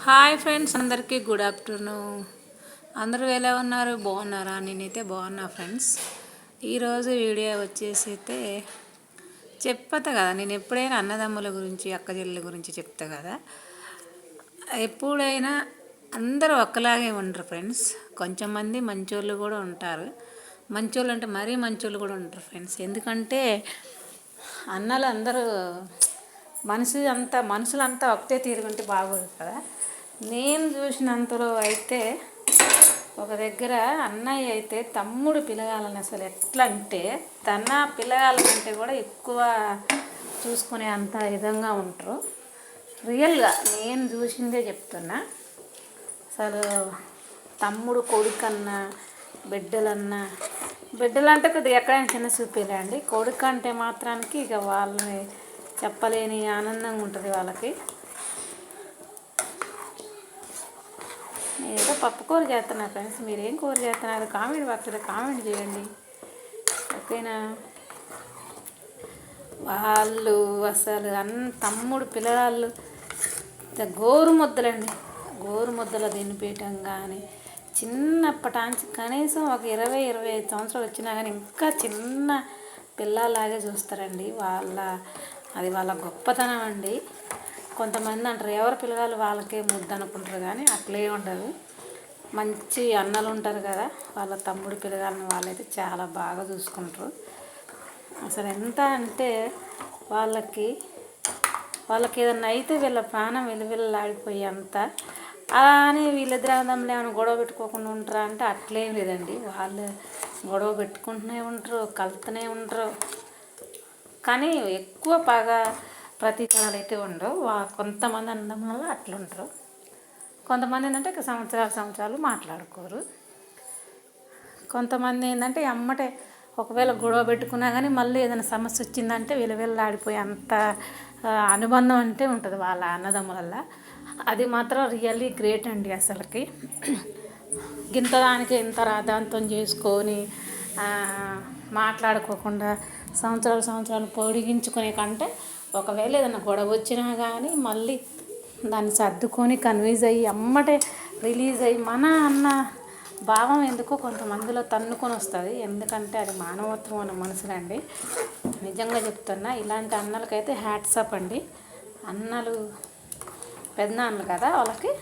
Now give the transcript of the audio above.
Hi friends, అందరికీ good afternoon. అందరూ ఎలా ఉన్నారు? బాగున్నారా? నేనైతే బాగున్నా ఫ్రెండ్స్. ఈరోజు వీడియో వచ్చేసి అయితే చెప్తా కదా, నేను ఎప్పుడైనా అన్నదమ్ముల గురించి అక్క చెల్లెల గురించి చెప్తా కదా. ఎప్పుడైనా అందరూ ఒక్కలాగే ఉండరు ఫ్రెండ్స్. కొంచెం మంది మంచోళ్ళు కూడా ఉంటారు. మంచోళ్ళు అంటే మరీ మంచోళ్ళు కూడా ఉంటారు ఫ్రెండ్స్. ఎందుకంటే అన్నలు అందరూ మనుషులంతా ఒకటే తీరుగుంటే బాగోదు కదా. నేను చూసినంతలో అయితే ఒక దగ్గర అన్నయ్య అయితే తమ్ముడు పిల్లగాలని అసలు ఎట్లా అంటే తన పిల్లగాలంటే కూడా ఎక్కువ చూసుకునే అంత విధంగా ఉంటారు. రియల్గా నేను చూసిందే చెప్తున్నా. అసలు తమ్ముడు కొడుకన్నా బిడ్డలంటే కొద్దిగా ఎక్కడైనా చిన్న చూపేలే అండి. కొడుకు అంటే మాత్రానికి ఇక వాళ్ళని చెప్పలేని ఆనందంగా ఉంటుంది వాళ్ళకి. నేనైతే పప్పు కూర చేస్తున్నా ఫ్రెండ్స్. మీరేం కూర చేస్తున్నారు? కామెంట్ బాక్స్లో కామెంట్ చేయండి, ఓకేనా. వాళ్ళు అసలు తమ్ముడు పిల్లగాళ్ళు గోరు ముద్దల తినిపించటం కానీ చిన్నప్పటాంచి కనీసం ఒక 20-25 సంవత్సరాలు వచ్చినా కానీ ఇంకా చిన్న పిల్లలాగే చూస్తారండి. అది వాళ్ళ గొప్పతనం అండి. కొంతమంది అంటారు ఎవరి పిల్లగాళ్ళు వాళ్ళకే ముద్దు అనుకుంటారు, కానీ అట్లే ఉండదు. మంచి అన్నలు ఉంటారు కదా, వాళ్ళ తమ్ముడు పిల్లగాళ్ళని వాళ్ళైతే చాలా బాగా చూసుకుంటారు. అసలు ఎంత అంటే వాళ్ళకి ఏదన్నా అయితే వీళ్ళ ప్రాణం విలువిల్లాడిపోయి అంత. అలా అని వీళ్ళిద్దరు అన్నదమ్ములు ఏమైనా గొడవ పెట్టుకోకుండా ఉంటారా అంటే అట్లేం లేదండి. వాళ్ళు గొడవ పెట్టుకుంటూనే ఉంటారు, కలుపుతూనే ఉంటారు, కానీ ఎక్కువ ప్రతీకారాలు అయితే ఉండవు. కొంతమంది అన్నదమ్ముల అట్లుంటారు. కొంతమంది ఏంటంటే సంవత్సరాలు మాట్లాడుకోరు. కొంతమంది ఏంటంటే అమ్మటే ఒకవేళ గొడవ పెట్టుకున్నా కానీ మళ్ళీ ఏదైనా సమస్య వచ్చిందంటే విలువిల్లాడిపోయి అంత అనుబంధం అంటే ఉంటుంది వాళ్ళ అన్నదమ్ములల్లో. అది మాత్రం రియల్లీ గ్రేట్ అండి. అసలుకి దానికి ఇంత రాద్ధాంతం చేసుకొని మాట్లాడుకోకుండా సంవత్సరాలు పొడిగించుకునే కంటే ఒకవేళ ఏదైనా గొడవ వచ్చినా కానీ మళ్ళీ దాన్ని సర్దుకొని కన్విన్స్ అయ్యి అమ్మటే రిలీజ్ అయ్యి మన అన్న భావం ఎందుకో కొంతమందిలో తన్నుకొని వస్తుంది. ఎందుకంటే అది మానవత్వం అన్న మనసులండి. నిజంగా చెప్తున్నా, ఇలాంటి అన్నలకైతే హ్యాట్స్ ఆఫ్ అండి. అన్నలు పెద్ద అన్నలు కదా, వాళ్ళకి